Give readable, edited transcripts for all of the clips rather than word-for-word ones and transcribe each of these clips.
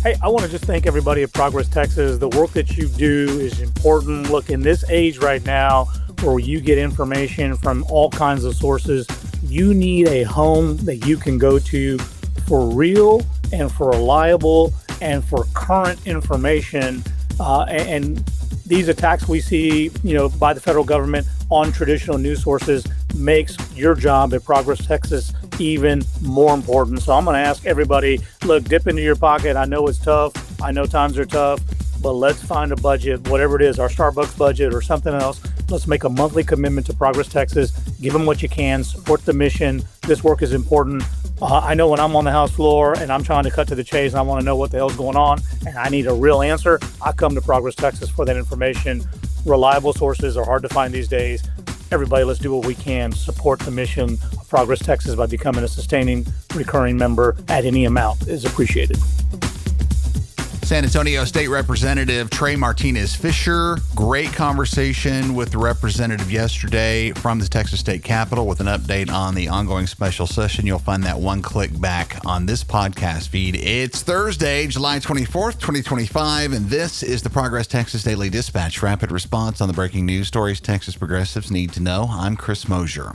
Hey, I want to just thank everybody at Progress Texas. The work that you do is important. Look, in this age right now where you get information from all kinds of sources, you need a home that you can go to for real and for reliable and for current information. And these attacks we see, by the federal government on traditional news sources makes your job at Progress Texas even more important. So I'm going to ask everybody, look, dip into your pocket. I know it's tough. I know times are tough, but let's find a budget, whatever it is, our Starbucks budget or something else. Let's make a monthly commitment to Progress Texas. Give them what you can. Support the mission. This work is important. I know when I'm on the House floor and I'm trying to cut to the chase and I want to know what the hell's going on and I need a real answer, I come to Progress Texas for that information. Reliable sources are hard to find these days. Everybody, let's do what we can. Support the mission of Progress Texas by becoming a sustaining, recurring member at any amount is appreciated. San Antonio State Representative Trey Martinez-Fisher, great conversation with the representative yesterday from the Texas State Capitol with an update on the ongoing special session. You'll find that one click back on this podcast feed. It's Thursday, July 24th, 2025, and this is the Progress Texas Daily Dispatch, rapid response on the breaking news stories Texas progressives need to know. I'm Chris Mosier.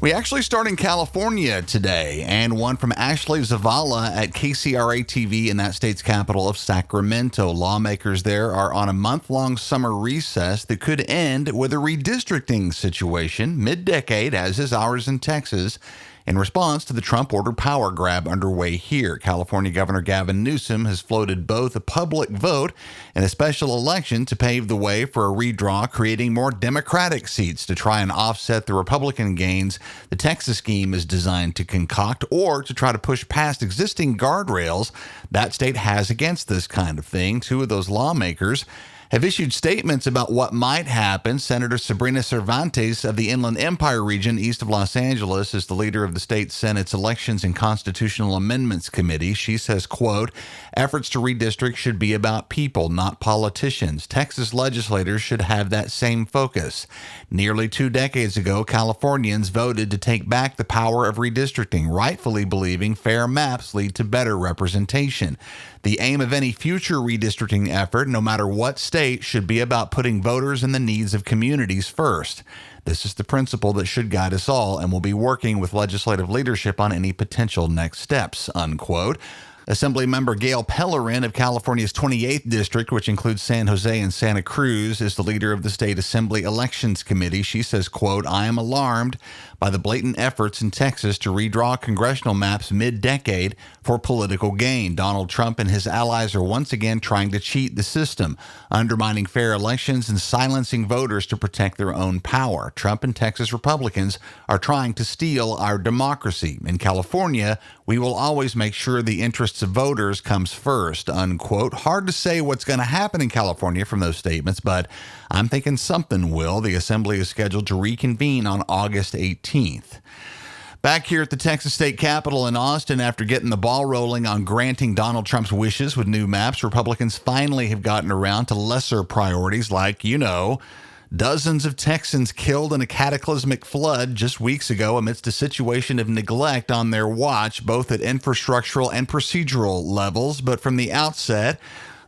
We actually start in California today, and one from Ashley Zavala at KCRA-TV in that state's capital of Sacramento. Lawmakers there are on a month-long summer recess that could end with a redistricting situation mid-decade, as is ours in Texas, in response to the Trump-ordered power grab underway here. California Governor Gavin Newsom has floated both a public vote and a special election to pave the way for a redraw, creating more Democratic seats to try and offset the Republican gains the Texas scheme is designed to concoct, or to try to push past existing guardrails that state has against this kind of thing. Two of those lawmakers have issued statements about what might happen. Senator Sabrina Cervantes of the Inland Empire region east of Los Angeles is the leader of the state Senate's Elections and Constitutional Amendments Committee. She says, quote, efforts to redistrict should be about people, not politicians. Texas legislators should have that same focus. Nearly 2 decades ago, Californians voted to take back the power of redistricting, rightfully believing fair maps lead to better representation. The aim of any future redistricting effort, no matter what state, should be about putting voters and the needs of communities first. This is the principle that should guide us all, and we'll be working with legislative leadership on any potential next steps, unquote. Assemblymember Gail Pellerin of California's 28th District, which includes San Jose and Santa Cruz, is the leader of the State Assembly Elections Committee. She says, quote, I am alarmed by the blatant efforts in Texas to redraw congressional maps mid-decade for political gain. Donald Trump and his allies are once again trying to cheat the system, undermining fair elections and silencing voters to protect their own power. Trump and Texas Republicans are trying to steal our democracy. In California, we will always make sure the interests of voters comes first, unquote. Hard to say what's going to happen in California from those statements, but I'm thinking something will. The assembly is scheduled to reconvene on August 18th. Back here at the Texas State Capitol in Austin, after getting the ball rolling on granting Donald Trump's wishes with new maps, Republicans finally have gotten around to lesser priorities like, dozens of Texans killed in a cataclysmic flood just weeks ago amidst a situation of neglect on their watch, both at infrastructural and procedural levels. But from the outset,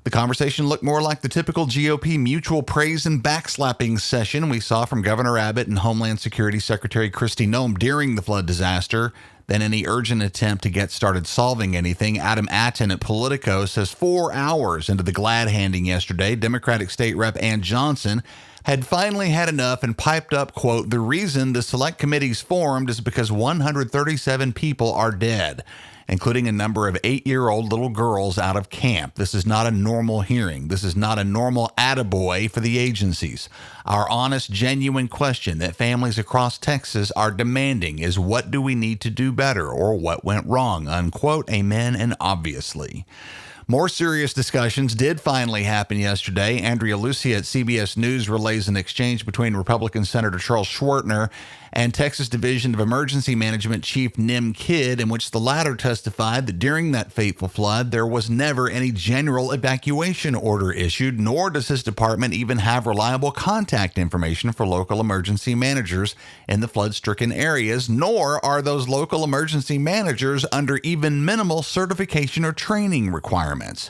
the conversation looked more like the typical GOP mutual praise and backslapping session we saw from Governor Abbott and Homeland Security Secretary Kristi Noem during the flood disaster than any urgent attempt to get started solving anything. Adam Atten at Politico says 4 hours into the glad handing yesterday, Democratic State Rep Ann Johnson had finally had enough and piped up, quote, the reason the select committee's formed is because 137 people are dead, including a number of 8-year-old little girls out of camp. This is not a normal hearing. This is not a normal attaboy for the agencies. Our honest, genuine question that families across Texas are demanding is, what do we need to do better, or what went wrong, unquote. Amen, and obviously. More serious discussions did finally happen yesterday. Andrea Lucia at CBS News relays an exchange between Republican Senator Charles Schwartner and Texas Division of Emergency Management Chief Nim Kidd, in which the latter testified testified that during that fateful flood, there was never any general evacuation order issued, nor does his department even have reliable contact information for local emergency managers in the flood-stricken areas, nor are those local emergency managers under even minimal certification or training requirements.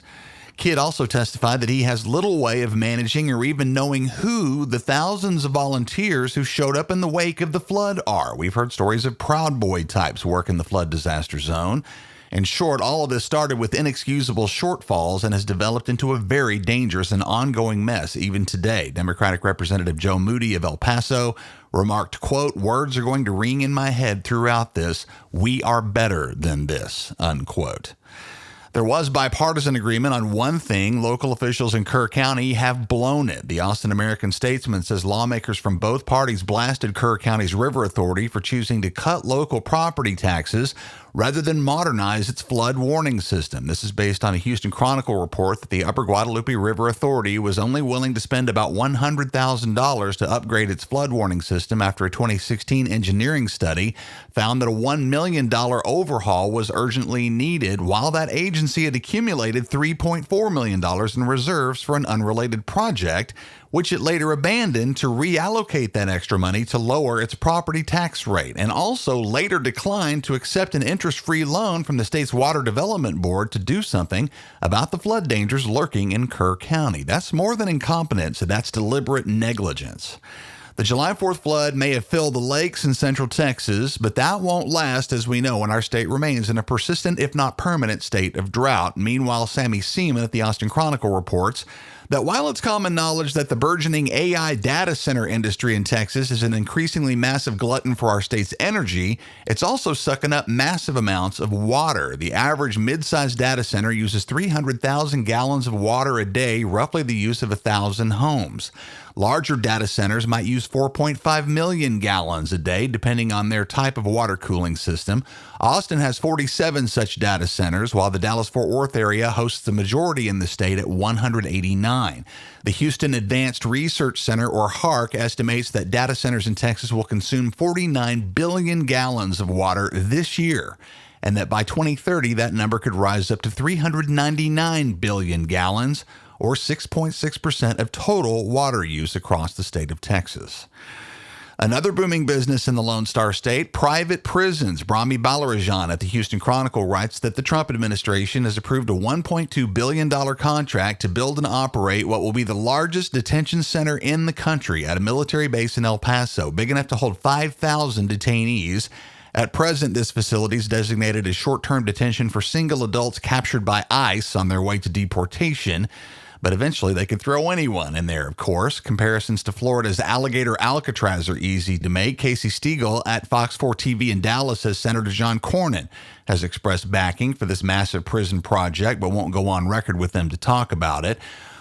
Kidd also testified that he has little way of managing or even knowing who the thousands of volunteers who showed up in the wake of the flood are. We've heard stories of Proud Boy types work in the flood disaster zone. In short, all of this started with inexcusable shortfalls and has developed into a very dangerous and ongoing mess even today. Democratic Representative Joe Moody of El Paso remarked, quote, "Words are going to ring in my head throughout this. We are better than this," unquote. There was bipartisan agreement on one thing. Local officials in Kerr County have blown it. The Austin American-Statesman says lawmakers from both parties blasted Kerr County's River Authority for choosing to cut local property taxes rather than modernize its flood warning system. This is based on a Houston Chronicle report that the Upper Guadalupe River Authority was only willing to spend about $100,000 to upgrade its flood warning system after a 2016 engineering study found that a $1 million overhaul was urgently needed, while that agency had accumulated $3.4 million in reserves for an unrelated project, which it later abandoned to reallocate that extra money to lower its property tax rate, and also later declined to accept an interest-free loan from the state's Water Development Board to do something about the flood dangers lurking in Kerr County. That's more than incompetence, that's deliberate negligence. The July 4th flood may have filled the lakes in central Texas, but that won't last, as we know, and our state remains in a persistent, if not permanent, state of drought. Meanwhile, Sammy Seaman at the Austin Chronicle reports that while it's common knowledge that the burgeoning AI data center industry in Texas is an increasingly massive glutton for our state's energy, it's also sucking up massive amounts of water. The average mid-sized data center uses 300,000 gallons of water a day, roughly the use of 1,000 homes. Larger data centers might use 4.5 million gallons a day, depending on their type of water cooling system. Austin has 47 such data centers, while the Dallas-Fort Worth area hosts the majority in the state at 189. The Houston Advanced Research Center, or HARC, estimates that data centers in Texas will consume 49 billion gallons of water this year, and that by 2030, that number could rise up to 399 billion gallons, or 6.6% of total water use across the state of Texas. Another booming business in the Lone Star State, private prisons. Brahmi Balarajan at the Houston Chronicle writes that the Trump administration has approved a $1.2 billion contract to build and operate what will be the largest detention center in the country at a military base in El Paso, big enough to hold 5,000 detainees. At present, this facility is designated as short-term detention for single adults captured by ICE on their way to deportation. But eventually they could throw anyone in there, of course. Comparisons to Florida's Alligator Alcatraz are easy to make. Casey Stiegel at Fox 4 TV in Dallas says Senator John Cornyn has expressed backing for this massive prison project, but won't go on record with them to talk about it.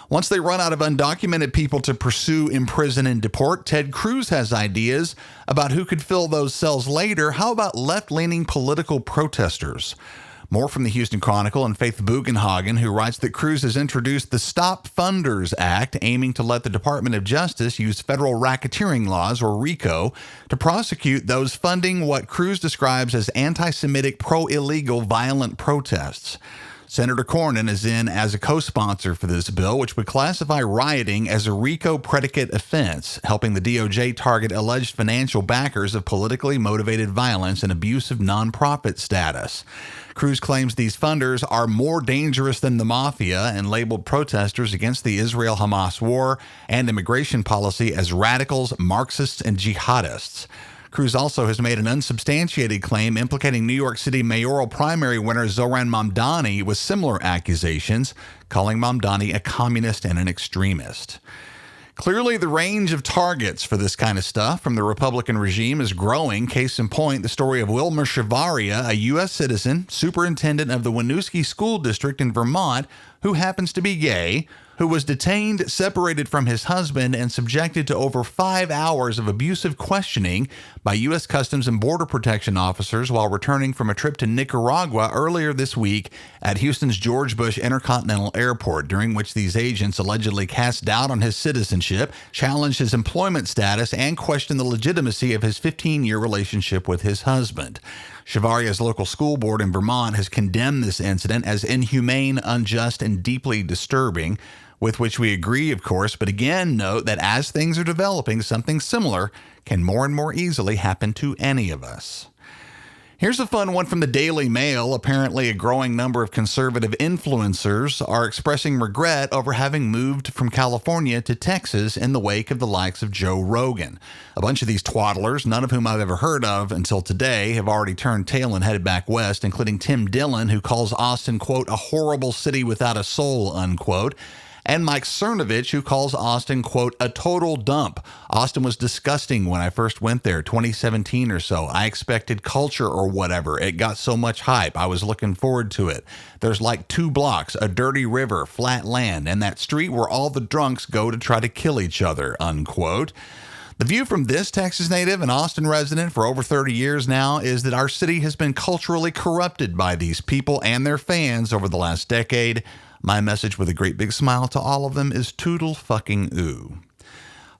Once they run out of undocumented people to pursue, imprison, and deport, Ted Cruz has ideas about who could fill those cells later. How about left-leaning political protesters? More from the Houston Chronicle and Faith Bugenhagen, who writes that Cruz has introduced the Stop Funders Act, aiming to let the Department of Justice use federal racketeering laws, or RICO, to prosecute those funding what Cruz describes as anti-Semitic, pro-illegal, violent protests. Senator Cornyn is in as a co-sponsor for this bill, which would classify rioting as a RICO predicate offense, helping the DOJ target alleged financial backers of politically motivated violence and abuse of nonprofit status. Cruz claims these funders are more dangerous than the mafia and labeled protesters against the Israel-Hamas war and immigration policy as radicals, Marxists, and jihadists. Cruz also has made an unsubstantiated claim implicating New York City mayoral primary winner Zoran Mamdani with similar accusations, calling Mamdani a communist and an extremist. Clearly, the range of targets for this kind of stuff from the Republican regime is growing. Case in point, the story of Wilmer Shavaria, a U.S. citizen, superintendent of the Winooski School District in Vermont, who happens to be gay, who was detained, separated from his husband, and subjected to over 5 hours of abusive questioning by U.S. Customs and Border Protection officers while returning from a trip to Nicaragua earlier this week at Houston's George Bush Intercontinental Airport, during which these agents allegedly cast doubt on his citizenship, challenged his employment status, and questioned the legitimacy of his 15-year relationship with his husband. Shavaria's local school board in Vermont has condemned this incident as inhumane, unjust, and deeply disturbing, with which we agree, of course, but again note that as things are developing, something similar can more and more easily happen to any of us. Here's a fun one from the Daily Mail. Apparently, a growing number of conservative influencers are expressing regret over having moved from California to Texas in the wake of the likes of Joe Rogan. A bunch of these twaddlers, none of whom I've ever heard of until today, have already turned tail and headed back west, including Tim Dillon, who calls Austin, quote, a horrible city without a soul, unquote, and Mike Cernovich, who calls Austin, quote, a total dump. Austin was disgusting when I first went there, 2017 or so. I expected culture or whatever. It got so much hype. I was looking forward to it. There's like 2 blocks, a dirty river, flat land, and that street where all the drunks go to try to kill each other, unquote. The view from this Texas native and Austin resident for over 30 years now is that our city has been culturally corrupted by these people and their fans over the last decade. My message with a great big smile to all of them is toodle fucking ooh.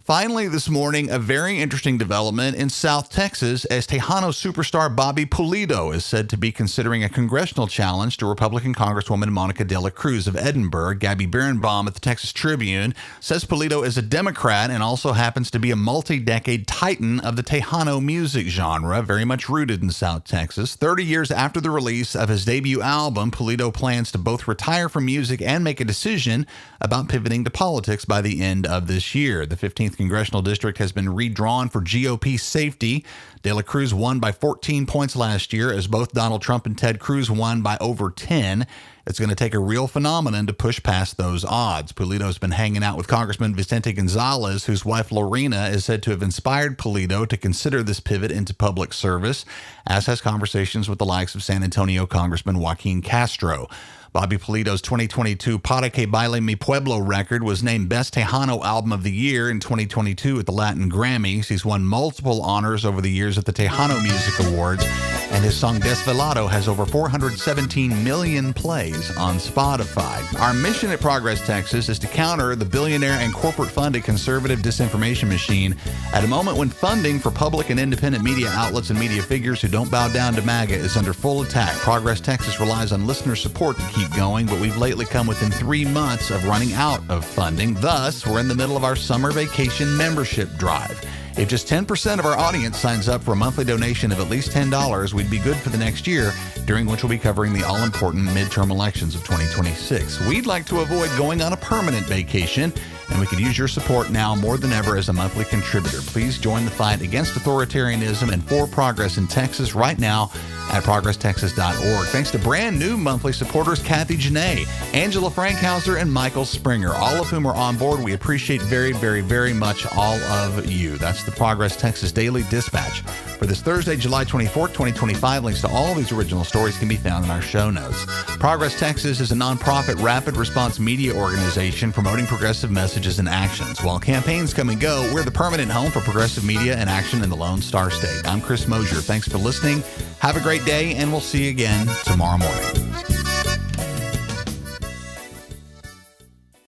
Finally, this morning, a very interesting development in South Texas as Tejano superstar Bobby Pulido is said to be considering a congressional challenge to Republican Congresswoman Monica de la Cruz of Edinburgh. Gabby Birnbaum at the Texas Tribune says Pulido is a Democrat and also happens to be a multi-decade titan of the Tejano music genre, very much rooted in South Texas. 30 years after the release of his debut album, Pulido plans to both retire from music and make a decision about pivoting to politics by the end of this year. The 15th Congressional District has been redrawn for GOP safety. De La Cruz won by 14 points last year, as both Donald Trump and Ted Cruz won by over 10. It's going to take a real phenomenon to push past those odds. Pulido's been hanging out with Congressman Vicente Gonzalez, whose wife Lorena is said to have inspired Pulido to consider this pivot into public service, as has conversations with the likes of San Antonio Congressman Joaquin Castro. Bobby Pulido's 2022 Para Que Baile Mi Pueblo record was named Best Tejano Album of the Year in 2022 at the Latin Grammys. He's won multiple honors over the years at the Tejano Music Awards, and his song Desvelado has over 417 million plays on Spotify. Our mission at Progress Texas is to counter the billionaire and corporate-funded conservative disinformation machine at a moment when funding for public and independent media outlets and media figures who don't bow down to MAGA is under full attack. Progress Texas relies on listener support to keep going, but we've lately come within 3 months of running out of funding. Thus, we're in the middle of our summer vacation membership drive. If just 10% of our audience signs up for a monthly donation of at least $10, we'd be good for the next year, during which we'll be covering the all-important midterm elections of 2026. We'd like to avoid going on a permanent vacation, and we could use your support now more than ever as a monthly contributor. Please join the fight against authoritarianism and for progress in Texas right now at ProgressTexas.org. Thanks to brand new monthly supporters Kathy Janae, Angela Frankhauser, and Michael Springer, all of whom are on board. We appreciate very, very, very much all of you. That's the Progress Texas Daily Dispatch for this Thursday, July 24th, 2025. Links to all of these original stories can be found in our show notes. Progress Texas is a nonprofit rapid response media organization promoting progressive messages and actions. While campaigns come and go, we're the permanent home for progressive media and action in the Lone Star State. I'm Chris Mosier. Thanks for listening. Have a great day, and we'll see you again tomorrow morning.